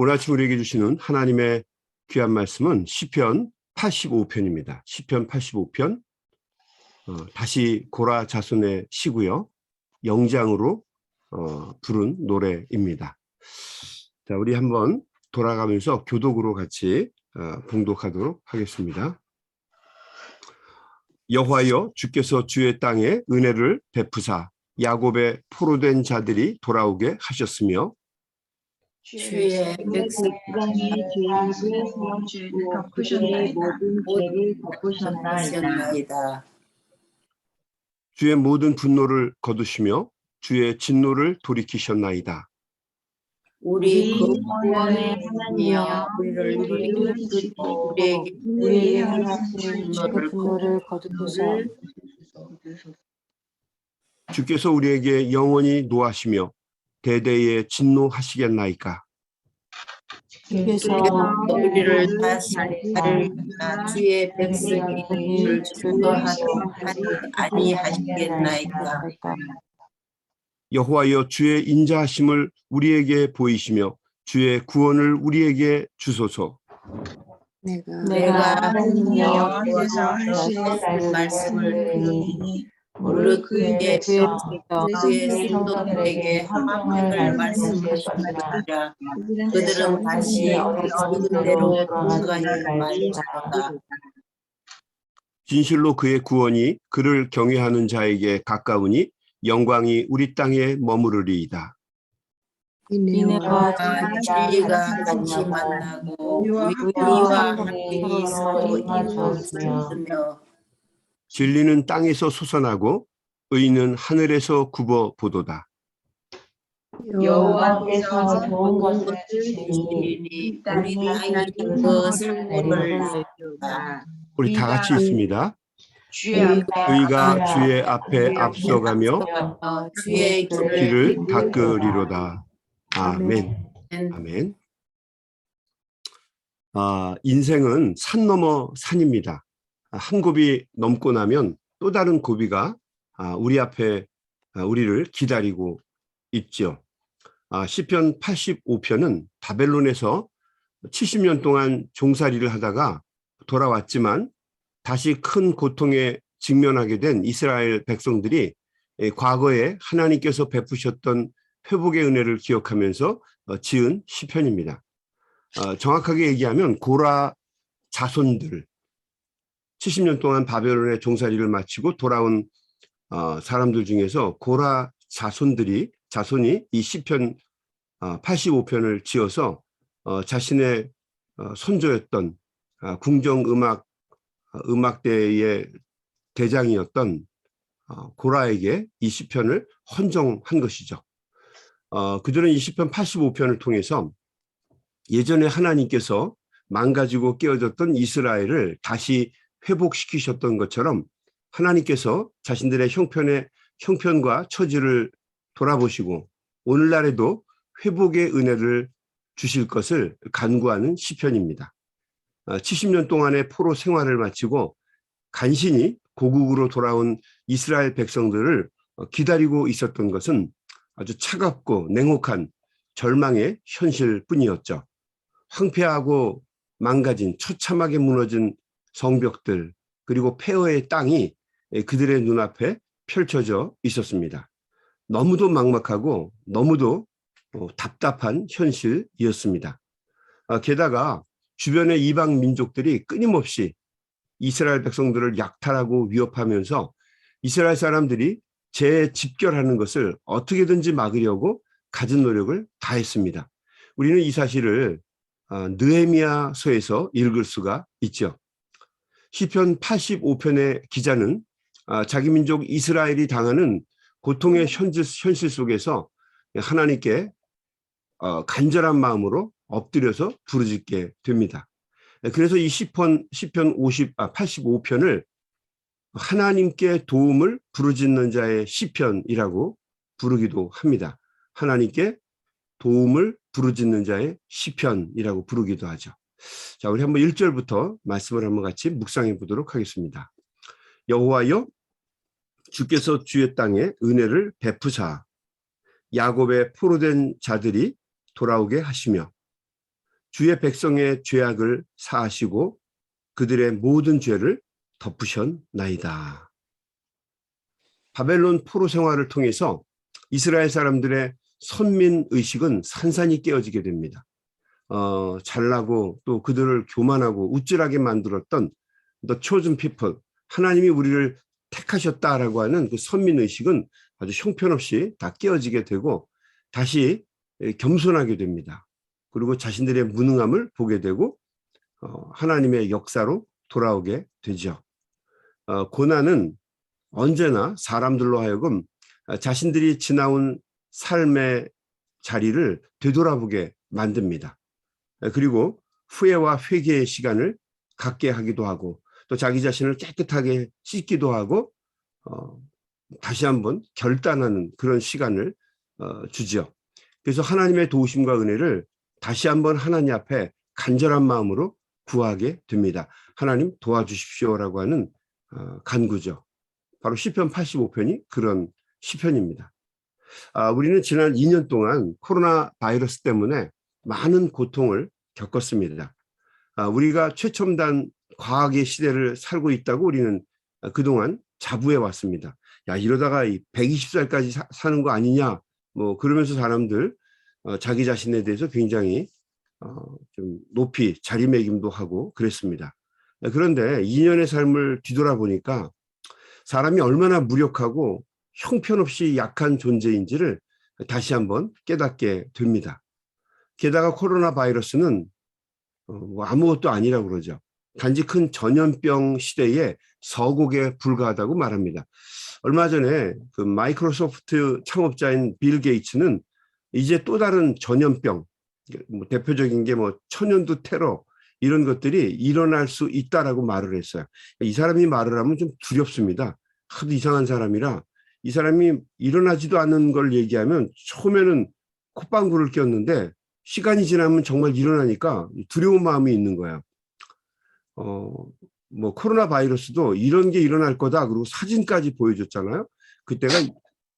오늘 아침 우리에게 주시는 하나님의 귀한 말씀은 시편 85편입니다. 시편 85편 다시 고라 자손의 시고요. 영장으로 부른 노래입니다. 자, 우리 한번 돌아가면서 교독으로 같이 봉독하도록 하겠습니다. 여호와여, 주께서 주의 땅에 은혜를 베푸사 야곱의 포로된 자들이 돌아오게 하셨으며 주의 백성이 죄를 덮으셨나이다. 죄를 덮으셨나이다. 주의 모든 분노를 거두시며 주의 진노를 돌이키셨나이다. 우리 구원의 하나님이여 우리를 돌이키시고 우리에게 하나님 분노를 거두소서. 주께서 우리에게 영원히 노하시며 대대에 진노하시겠나이까. 주께서 우리를 다시 주의 백성이 우리를 증거하지 아니하시겠나이까. 여호와여, 주의 인자하심을 우리에게 보이시며 주의 구원을 우리에게 주소서. 내가 하나님 여호와께서 하신 말씀을 듣니 무릇 그의 성도들에게 화평을 말씀하셨느니라. 그들은 다시 어리석은 대로 돌아가지 말지어다. 진실로 그의 구원이 그를 경외하는 자에게 가까우니 영광이 우리 땅에 머무르리이다. 인애와 진리가 같이 만나고 의와 함께 서로 이루어지며 진리는 땅에서 솟아나고 의는 하늘에서 굽어 보도다. 여호와께서 좋은 것을 주시니 우리 땅이 그것을 내리리이다. 우리 다 같이 있습니다. 의가 주의 앞에 앞서가며 주의 길을 닦으리로다. 아멘. 아멘. 인생은 산 넘어 산입니다. 한 곱이 넘고 나면 또 다른 고비가 우리 앞에 우리를 기다리고 있죠. 시편 85편은 바벨론에서 70년 동안 종살이를 하다가 돌아왔지만 다시 큰 고통에 직면하게 된 이스라엘 백성들이 과거에 하나님께서 베푸셨던 회복의 은혜를 기억하면서 지은 시편입니다. 정확하게 얘기하면 고라 자손들, 70년 동안 바벨론의 종살이를 마치고 돌아온 사람들 중에서 고라 자손이 이 시편 85편을 지어서 자신의 손조였던 음악대의 대장이었던 고라에게 이 시편을 헌정한 것이죠. 그들은 이 시편 85편을 통해서 예전에 하나님께서 망가지고 깨어졌던 이스라엘을 다시 회복시키셨던 것처럼 하나님께서 자신들의 형편과 처지를 돌아보시고 오늘날에도 회복의 은혜를 주실 것을 간구하는 시편입니다. 70년 동안의 포로 생활을 마치고 간신히 고국으로 돌아온 이스라엘 백성들을 기다리고 있었던 것은 아주 차갑고 냉혹한 절망의 현실뿐이었죠. 황폐하고 망가진 처참하게 무너진 성벽들 그리고 폐허의 땅이 그들의 눈앞에 펼쳐져 있었습니다. 너무도 막막하고 너무도 답답한 현실이었습니다. 게다가 주변의 이방 민족들이 끊임없이 이스라엘 백성들을 약탈하고 위협하면서 이스라엘 사람들이 재집결하는 것을 어떻게든지 막으려고 갖은 노력을 다했습니다. 우리는 이 사실을 느헤미야서에서 읽을 수가 있죠. 시편 85편의 기자는 자기 민족 이스라엘이 당하는 고통의 현실 속에서 하나님께 간절한 마음으로 엎드려서 부르짖게 됩니다. 그래서 이 시편 85편을 하나님께 도움을 부르짖는 자의 시편이라고 부르기도 합니다. 하나님께 도움을 부르짖는 자의 시편이라고 부르기도 하죠. 자, 우리 한번 1절부터 말씀을 한번 같이 묵상해 보도록 하겠습니다. 여호와여, 주께서 주의 땅에 은혜를 베푸사 야곱의 포로된 자들이 돌아오게 하시며 주의 백성의 죄악을 사하시고 그들의 모든 죄를 덮으셨나이다. 바벨론 포로 생활을 통해서 이스라엘 사람들의 선민의식은 산산이 깨어지게 됩니다. 잘나고 또 그들을 교만하고 우쭐하게 만들었던 The chosen people, 하나님이 우리를 택하셨다라고 하는 그 선민의식은 아주 형편없이 다 깨어지게 되고 다시 겸손하게 됩니다. 그리고 자신들의 무능함을 보게 되고 하나님의 역사로 돌아오게 되죠. 고난은 언제나 사람들로 하여금 자신들이 지나온 삶의 자리를 되돌아보게 만듭니다. 그리고 후회와 회개의 시간을 갖게 하기도 하고 또 자기 자신을 깨끗하게 씻기도 하고 다시 한번 결단하는 그런 시간을 주죠. 그래서 하나님의 도우심과 은혜를 다시 한번 하나님 앞에 간절한 마음으로 구하게 됩니다. 하나님 도와주십시오라고 하는 간구죠. 바로 시편 85편이 그런 시편입니다. 우리는 지난 2년 동안 코로나 바이러스 때문에 많은 고통을 겪었습니다. 우리가 최첨단 과학의 시대를 살고 있다고 우리는 그동안 자부해 왔습니다. 야, 이러다가 120살까지 사는 거 아니냐, 뭐 그러면서 사람들 자기 자신에 대해서 굉장히 좀 높이 자리매김도 하고 그랬습니다. 그런데 2년의 삶을 뒤돌아보니까 사람이 얼마나 무력하고 형편없이 약한 존재인지를 다시 한번 깨닫게 됩니다. 게다가 코로나 바이러스는 뭐 아무것도 아니라고 그러죠. 단지 큰 전염병 시대에 서곡에 불과하다고 말합니다. 얼마 전에 그 마이크로소프트 창업자인 빌 게이츠는 이제 또 다른 전염병, 뭐 대표적인 게 뭐 천연두 테러 이런 것들이 일어날 수 있다라고 말을 했어요. 이 사람이 말을 하면 좀 두렵습니다. 하도 이상한 사람이라 이 사람이 일어나지도 않는 걸 얘기하면 처음에는 콧방구를 꼈는데 시간이 지나면 정말 일어나니까 두려운 마음이 있는 거예요. 뭐 코로나 바이러스도 이런 게 일어날 거다 그리고 사진까지 보여줬잖아요. 그때가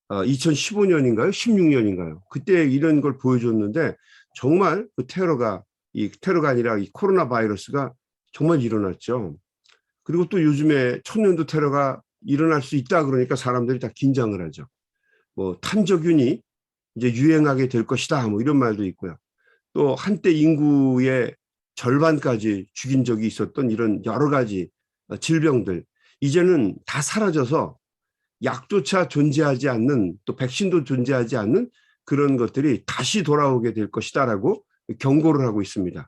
2015년인가요? 16년인가요? 그때 이런 걸 보여줬는데 정말 그 테러가 아니라 이 코로나 바이러스가 정말 일어났죠. 그리고 또 요즘에 천년도 테러가 일어날 수 있다 그러니까 사람들이 다 긴장을 하죠. 뭐 탐저균이 이제 유행하게 될 것이다 뭐 이런 말도 있고요. 또 한때 인구의 절반까지 죽인 적이 있었던 이런 여러 가지 질병들 이제는 다 사라져서 약조차 존재하지 않는 또 백신도 존재하지 않는 그런 것들이 다시 돌아오게 될 것이다라고 경고를 하고 있습니다.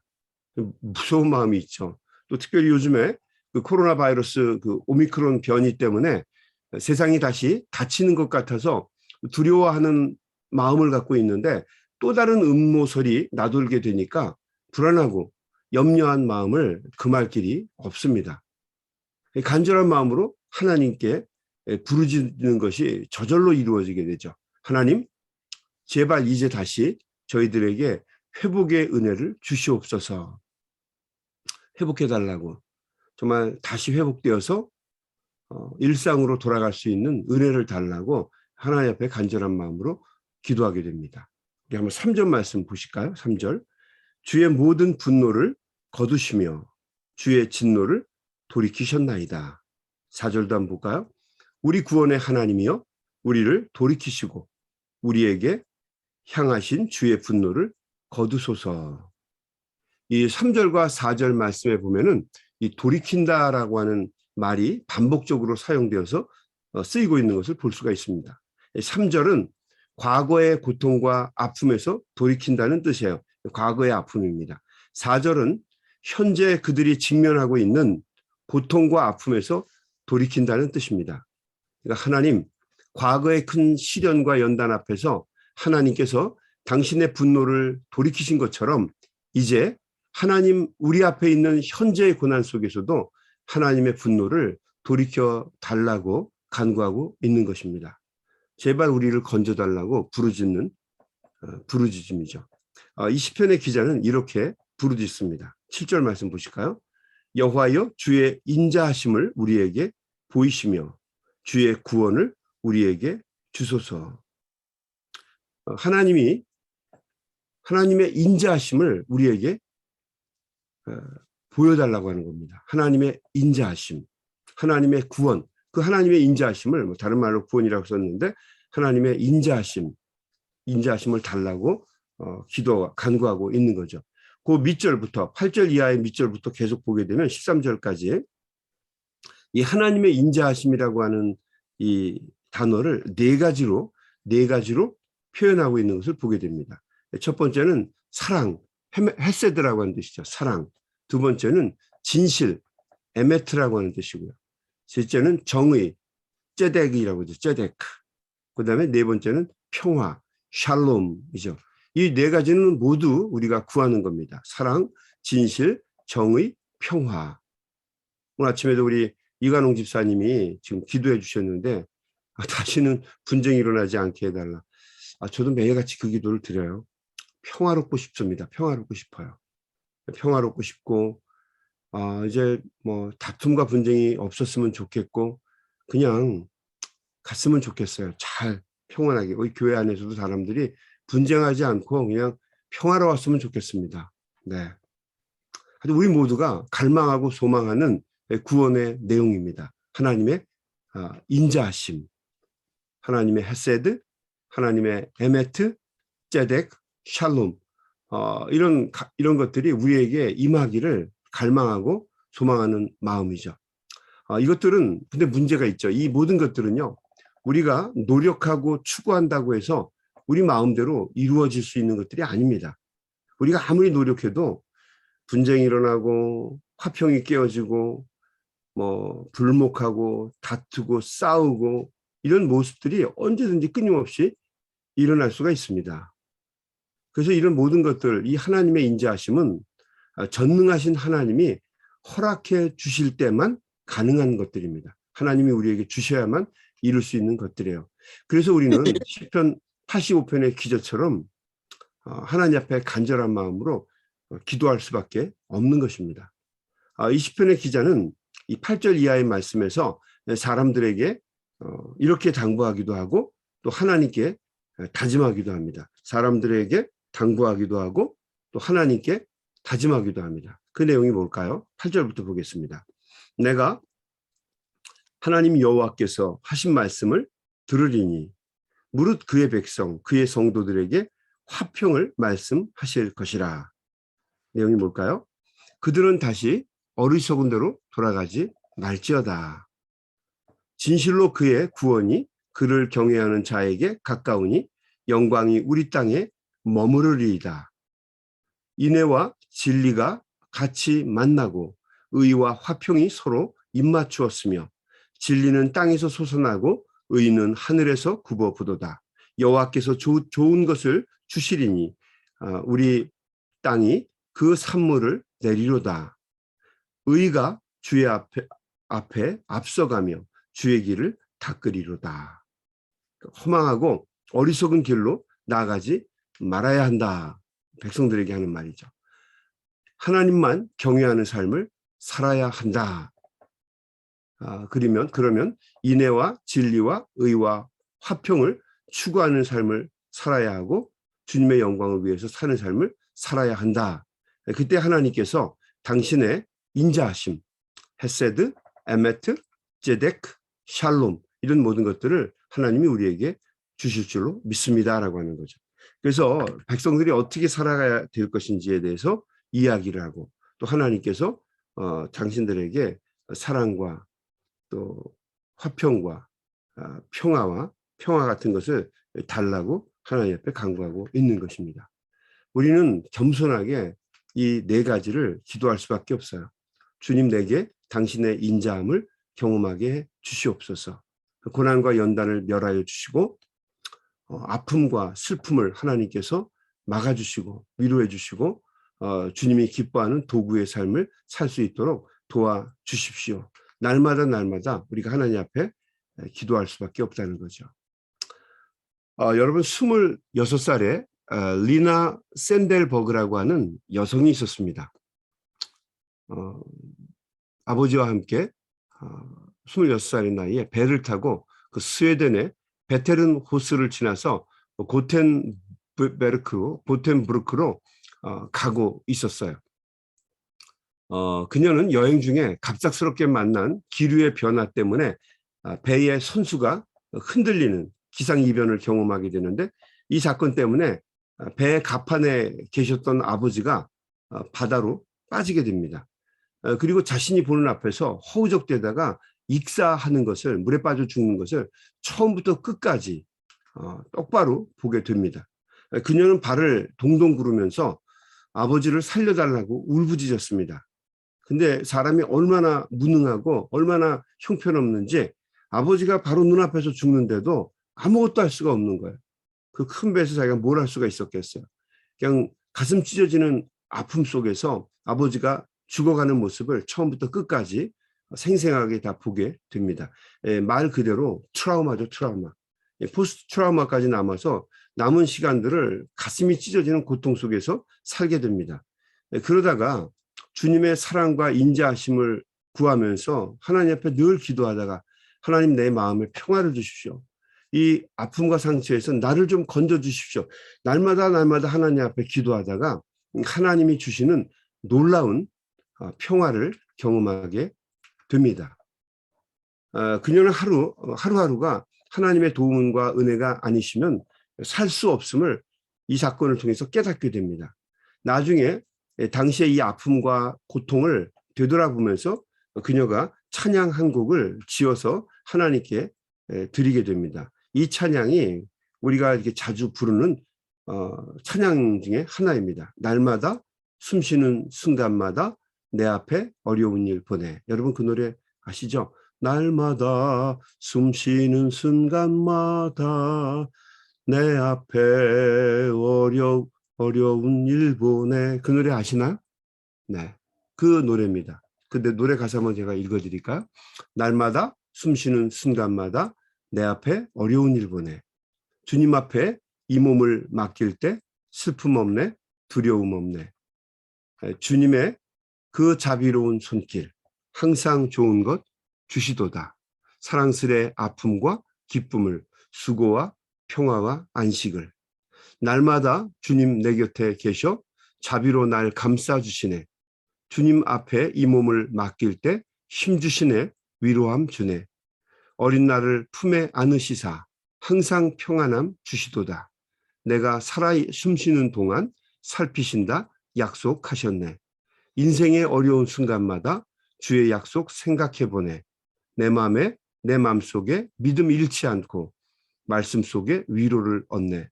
무서운 마음이 있죠. 또 특별히 요즘에 그 코로나 바이러스 그 오미크론 변이 때문에 세상이 다시 닫히는 것 같아서 두려워하는 마음을 갖고 있는데 또 다른 음모설이 나돌게 되니까 불안하고 염려한 마음을 금할 길이 없습니다. 간절한 마음으로 하나님께 부르짖는 것이 저절로 이루어지게 되죠. 하나님, 제발 이제 다시 저희들에게 회복의 은혜를 주시옵소서. 회복해달라고. 정말 다시 회복되어서 일상으로 돌아갈 수 있는 은혜를 달라고 하나님 앞에 간절한 마음으로 기도하게 됩니다. 우리 한번 3절 말씀 보실까요? 3절. 주의 모든 분노를 거두시며 주의 진노를 돌이키셨나이다. 4절도 한번 볼까요? 우리 구원의 하나님이여 우리를 돌이키시고 우리에게 향하신 주의 분노를 거두소서. 이 3절과 4절 말씀에 보면은 이 돌이킨다라고 하는 말이 반복적으로 사용되어서 쓰이고 있는 것을 볼 수가 있습니다. 3절은 과거의 고통과 아픔에서 돌이킨다는 뜻이에요. 과거의 아픔입니다. 4절은 현재 그들이 직면하고 있는 고통과 아픔에서 돌이킨다는 뜻입니다. 그러니까 하나님, 과거의 큰 시련과 연단 앞에서 하나님께서 당신의 분노를 돌이키신 것처럼 이제 하나님 우리 앞에 있는 현재의 고난 속에서도 하나님의 분노를 돌이켜 달라고 간구하고 있는 것입니다. 제발 우리를 건져달라고 부르짖음이죠. 이 시편의 기자는 이렇게 부르짖습니다. 7절 말씀 보실까요? 여호와여 주의 인자하심을 우리에게 보이시며 주의 구원을 우리에게 주소서. 하나님의 인자하심을 우리에게 보여달라고 하는 겁니다. 하나님의 인자하심, 하나님의 구원, 그 하나님의 인자하심을 뭐 다른 말로 구원이라고 썼는데 하나님의 인자하심을 달라고 간구하고 있는 거죠. 그 밑절부터 8절 이하의 밑절부터 계속 보게 되면 13절까지 이 하나님의 인자하심이라고 하는 이 단어를 네 가지로 표현하고 있는 것을 보게 됩니다. 첫 번째는 사랑, 헤세드라고 하는 뜻이죠. 사랑. 두 번째는 진실, 에메트라고 하는 뜻이고요. 셋째는 정의, 째덱이라고 하죠. 째데크. 그 다음에 네 번째는 평화, 샬롬이죠. 이 네 가지는 모두 우리가 구하는 겁니다. 사랑, 진실, 정의, 평화. 오늘 아침에도 우리 이관홍 집사님이 지금 기도해 주셨는데 다시는 분쟁이 일어나지 않게 해달라. 저도 매일같이 그 기도를 드려요. 평화롭고 싶습니다. 평화롭고 싶어요. 평화롭고 싶고 이제 뭐 다툼과 분쟁이 없었으면 좋겠고 그냥 갔으면 좋겠어요. 잘 평온하게. 우리 교회 안에서도 사람들이 분쟁하지 않고 그냥 평화로웠으면 좋겠습니다. 네. 우리 모두가 갈망하고 소망하는 구원의 내용입니다. 하나님의 인자하심, 하나님의 헤세드, 하나님의 에메트, 째덱, 샬롬 이런 것들이 우리에게 임하기를 갈망하고 소망하는 마음이죠. 이것들은 근데 문제가 있죠. 이 모든 것들은요. 우리가 노력하고 추구한다고 해서 우리 마음대로 이루어질 수 있는 것들이 아닙니다. 우리가 아무리 노력해도 분쟁이 일어나고 화평이 깨어지고 뭐 불목하고 다투고 싸우고 이런 모습들이 언제든지 끊임없이 일어날 수가 있습니다. 그래서 이런 모든 것들, 이 하나님의 인자하심은 전능하신 하나님이 허락해 주실 때만 가능한 것들입니다. 하나님이 우리에게 주셔야만 이룰 수 있는 것들이에요. 그래서 우리는 시편 85편의 기저처럼 하나님 앞에 간절한 마음으로 기도할 수밖에 없는 것입니다. 이 시편의 기자는 이 8절 이하의 말씀에서 사람들에게 이렇게 당부하기도 하고 또 하나님께 다짐하기도 합니다. 사람들에게 당부하기도 하고 또 하나님께 다짐하기도 합니다. 그 내용이 뭘까요? 8절부터 보겠습니다. 내가 하나님 여호와께서 하신 말씀을 들으리니 무릇 그의 백성, 그의 성도들에게 화평을 말씀하실 것이라. 내용이 뭘까요? 그들은 다시 어리석은 대로 돌아가지 말지어다. 진실로 그의 구원이 그를 경외하는 자에게 가까우니 영광이 우리 땅에 머무르리이다. 인애와 진리가 같이 만나고 의와 화평이 서로 입맞추었으며 진리는 땅에서 솟아나고 의는 하늘에서 굽어부도다. 여호와께서 좋은 것을 주시리니 우리 땅이 그 산물을 내리로다. 의가 주의 앞에 앞서가며 주의 길을 닦으리로다. 허망하고 어리석은 길로 나아가지 말아야 한다. 백성들에게 하는 말이죠. 하나님만 경외하는 삶을 살아야 한다. 그러면 인애와 진리와 의와 화평을 추구하는 삶을 살아야 하고 주님의 영광을 위해서 사는 삶을 살아야 한다. 그때 하나님께서 당신의 인자하심, 헤세드, 에메트, 째데크, 샬롬 이런 모든 것들을 하나님이 우리에게 주실 줄로 믿습니다라고 하는 거죠. 그래서 백성들이 어떻게 살아가야 될 것인지에 대해서 이야기를 하고 또 하나님께서 당신들에게 사랑과 또 화평과 평화 같은 것을 달라고 하나님 앞에 간구하고 있는 것입니다. 우리는 겸손하게 이 네 가지를 기도할 수밖에 없어요. 주님 내게 당신의 인자함을 경험하게 해 주시옵소서. 고난과 연단을 멸하여 주시고 아픔과 슬픔을 하나님께서 막아주시고 위로해 주시고 주님이 기뻐하는 도구의 삶을 살 수 있도록 도와주십시오. 날마다 우리가 하나님 앞에 기도할 수밖에 없다는 거죠. 여러분 26살에 리나 샌델버그라고 하는 여성이 있었습니다. 아버지와 함께 26살의 나이에 배를 타고 그 스웨덴의 베테른 호스를 지나서 보텐브루크로 가고 있었어요. 그녀는 여행 중에 갑작스럽게 만난 기류의 변화 때문에 배의 선수가 흔들리는 기상이변을 경험하게 되는데, 이 사건 때문에 배의 갑판에 계셨던 아버지가 바다로 빠지게 됩니다. 그리고 자신이 보는 앞에서 허우적대다가 익사하는 것을, 물에 빠져 죽는 것을 처음부터 끝까지 똑바로 보게 됩니다. 그녀는 발을 동동 구르면서 아버지를 살려달라고 울부짖었습니다. 근데 사람이 얼마나 무능하고 얼마나 형편없는지, 아버지가 바로 눈앞에서 죽는데도 아무것도 할 수가 없는 거예요. 그 큰 배에서 자기가 뭘 할 수가 있었겠어요. 그냥 가슴 찢어지는 아픔 속에서 아버지가 죽어가는 모습을 처음부터 끝까지 생생하게 다 보게 됩니다. 말 그대로 트라우마죠, 트라우마. 포스트 트라우마까지 남아서 남은 시간들을 가슴이 찢어지는 고통 속에서 살게 됩니다. 그러다가 주님의 사랑과 인자하심을 구하면서 하나님 앞에 늘 기도하다가, 하나님 내 마음에 평화를 주십시오. 이 아픔과 상처에서 나를 좀 건져 주십시오. 날마다 하나님 앞에 기도하다가 하나님이 주시는 놀라운 평화를 경험하게 됩니다. 그녀는 하루하루가 하나님의 도움과 은혜가 아니시면 살 수 없음을 이 사건을 통해서 깨닫게 됩니다. 나중에 당시의 이 아픔과 고통을 되돌아보면서 그녀가 찬양 한 곡을 지어서 하나님께 드리게 됩니다. 이 찬양이 우리가 이렇게 자주 부르는 찬양 중에 하나입니다. 날마다 숨쉬는 순간마다 내 앞에 어려운 일 보내. 여러분 그 노래 아시죠? 날마다 숨쉬는 순간마다 내 앞에 어려운 일 보내. 그 노래 아시나요? 네, 그 노래입니다. 근데 노래 가사 한번 제가 읽어드릴까요? 날마다 숨쉬는 순간마다 내 앞에 어려운 일 보내. 주님 앞에 이 몸을 맡길 때 슬픔 없네, 두려움 없네. 주님의 그 자비로운 손길, 항상 좋은 것 주시도다. 사랑스레 아픔과 기쁨을, 수고와 평화와 안식을. 날마다 주님 내 곁에 계셔 자비로 날 감싸주시네. 주님 앞에 이 몸을 맡길 때 힘주시네, 위로함 주네. 어린 날을 품에 안으시사 항상 평안함 주시도다. 내가 살아 숨쉬는 동안 살피신다 약속하셨네. 인생의 어려운 순간마다 주의 약속 생각해보네. 내 마음에, 내 마음속에 믿음 잃지 않고 말씀 속에 위로를 얻네.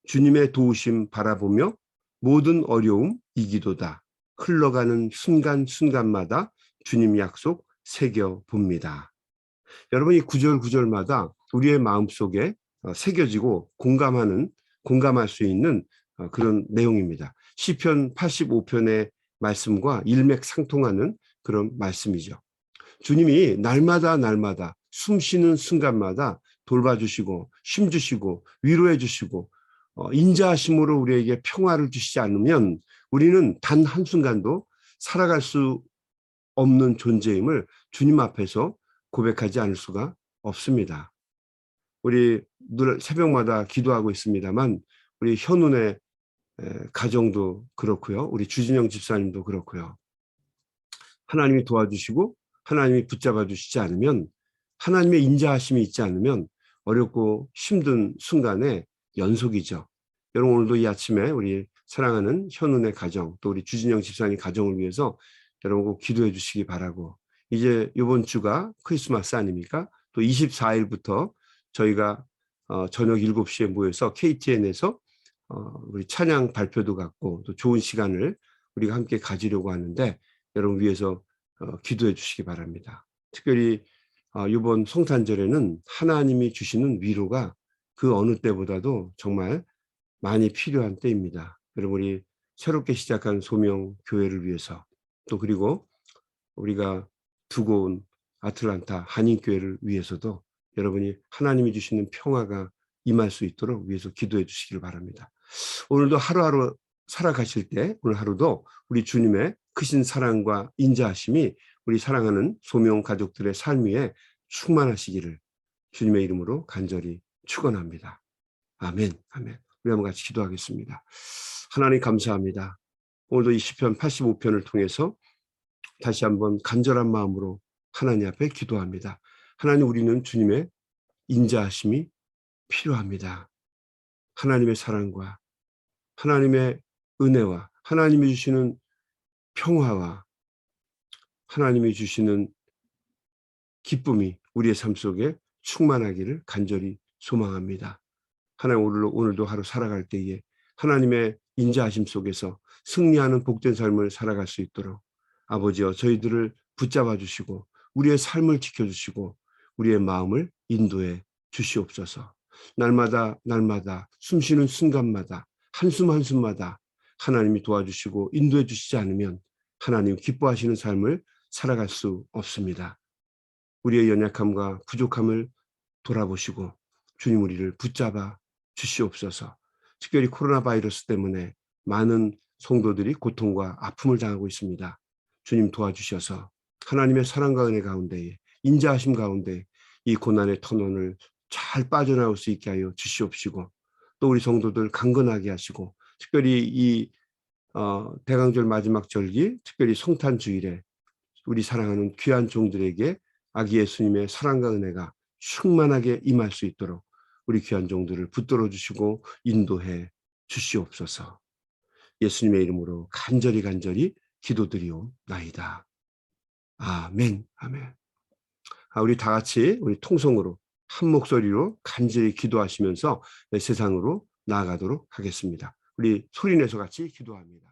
주님의 도우심 바라보며 모든 어려움 이기도다. 흘러가는 순간순간마다 주님 약속 새겨봅니다. 여러분, 이 구절마다 우리의 마음속에 새겨지고 공감할 수 있는 그런 내용입니다. 시편 85편의 말씀과 일맥상통하는 그런 말씀이죠. 주님이 날마다 숨쉬는 순간마다 돌봐주시고 힘주시고 위로해 주시고 인자하심으로 우리에게 평화를 주시지 않으면 우리는 단 한순간도 살아갈 수 없는 존재임을 주님 앞에서 고백하지 않을 수가 없습니다. 우리 늘 새벽마다 기도하고 있습니다만 우리 현운의 가정도 그렇고요. 우리 주진영 집사님도 그렇고요. 하나님이 도와주시고 하나님이 붙잡아 주시지 않으면, 하나님의 인자하심이 있지 않으면 어렵고 힘든 순간의 연속이죠. 여러분, 오늘도 이 아침에 우리 사랑하는 현운의 가정, 또 우리 주진영 집사님 가정을 위해서 여러분 꼭 기도해 주시기 바라고, 이제 이번 주가 크리스마스 아닙니까? 또 24일부터 저희가 저녁 7시에 모여서 KTN에서 우리 찬양 발표도 갖고 또 좋은 시간을 우리가 함께 가지려고 하는데 여러분 위해서 기도해 주시기 바랍니다. 특별히 이번 성탄절에는 하나님이 주시는 위로가 그 어느 때보다도 정말 많이 필요한 때입니다. 여러분, 우리 새롭게 시작한 소명 교회를 위해서, 또 그리고 우리가 두고 온 아틀란타 한인교회를 위해서도 여러분이 하나님이 주시는 평화가 임할 수 있도록 위해서 기도해 주시기를 바랍니다. 오늘도 하루하루 살아가실 때 오늘 하루도 우리 주님의 크신 사랑과 인자하심이 우리 사랑하는 소명 가족들의 삶 위에 충만하시기를 주님의 이름으로 간절히 축원합니다. 아멘, 아멘. 우리 한번 같이 기도하겠습니다. 하나님 감사합니다. 오늘도 이 시편 85편을 통해서 다시 한번 간절한 마음으로 하나님 앞에 기도합니다. 하나님, 우리는 주님의 인자하심이 필요합니다. 하나님의 사랑과 하나님의 은혜와 하나님이 주시는 평화와 하나님이 주시는 기쁨이 우리의 삶 속에 충만하기를 간절히 소망합니다. 하나님, 오늘도 하루 살아갈 때에 하나님의 인자하심 속에서 승리하는 복된 삶을 살아갈 수 있도록 아버지여, 저희들을 붙잡아 주시고 우리의 삶을 지켜주시고 우리의 마음을 인도해 주시옵소서. 날마다 숨쉬는 순간마다 한숨 한숨마다 하나님이 도와주시고 인도해 주시지 않으면 하나님 기뻐하시는 삶을 살아갈 수 없습니다. 우리의 연약함과 부족함을 돌아보시고 주님, 우리를 붙잡아 주시옵소서. 특별히 코로나 바이러스 때문에 많은 성도들이 고통과 아픔을 당하고 있습니다. 주님, 도와주셔서 하나님의 사랑과 은혜 가운데에, 인자하심 가운데 이 고난의 터널을 잘 빠져나올 수 있게 하여 주시옵시고, 또 우리 성도들 강건하게 하시고, 특별히 이 대강절 마지막 절기, 특별히 성탄 주일에 우리 사랑하는 귀한 종들에게 아기 예수님의 사랑과 은혜가 충만하게 임할 수 있도록 우리 귀한 종들을 붙들어 주시고 인도해 주시옵소서. 예수님의 이름으로 간절히 기도드리옵나이다. 아멘. 아멘. 우리 다 같이 우리 통성으로 한 목소리로 간절히 기도하시면서 세상으로 나아가도록 하겠습니다. 우리 소리내서 같이 기도합니다.